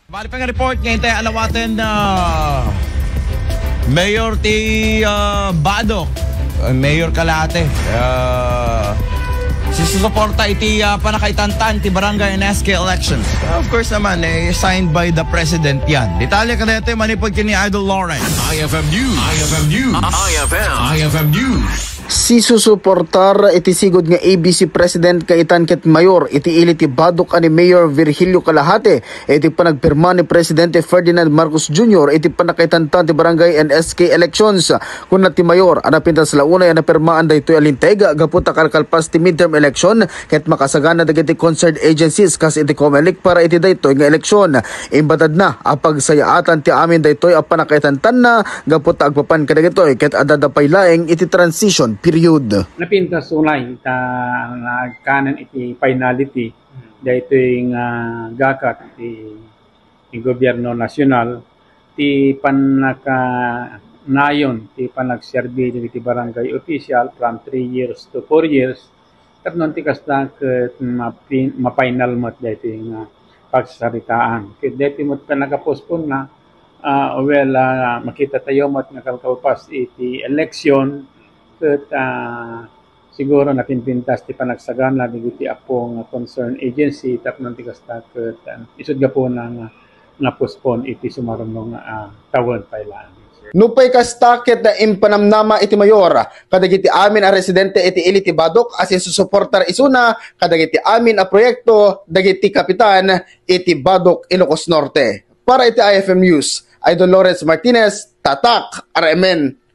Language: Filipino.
Bali pa nga report ngayon tayo alawatin na Mayor ti Badok, Mayor Kalate. Susuporta iti panakaitantan ti barangay and SK elections. Of course naman, signed by the President yan. Detalye ka na ito, manipod ka ni Idol Lauren. IFM News. IFM News. IFM News. Si susuportar iti sigod nga ABC President kaitan ket Mayor iti ili ti Badok ani Mayor Virgilio Kalahate iti panagpirma ni Presidente Ferdinand Marcos Jr. iti panakaitantan ti barangay and SK elections. Kuna ti Mayor anapintas launay anapirmaan daytoy alinteg gaputa kalkalpas ti midterm election ket makasagana dagiti concerned agencies kas iti COMELEC para iti daytoy nga eleksyon. Imbatad na apag sayaatan ti amin daytoy a panakaitantan na gaputa agpapan kadagitoy ket adadapay laeng iti transition period. Napintas unay ang kanan iti finality daytoy nga gakat iti gobyerno nasyonal ti panakanayon ti panagserbi iti barangay official from 3 years to 4 years tapnon ti kasta ket ma-final mat daytoy nga pagsaritaan ket daytoy mat nagapospon na makita tayo mat nga kalkalpas iti election ket siguro napinpintas ti panagsagana digiti apong concerned agency tapnon ti kasta ket isud gapo na postpone iti sumarunong tawon pailaan. Nupay kasta ket na impanamnama iti Mayor kadagiti amin a residente iti ili ti Badok as susuportar isuna kadagiti amin a proyekto dagiti kapitan iti Badok Ilocos Norte. Para iti IFM News, Idol Lawrence Martinez, Tatak, RMN.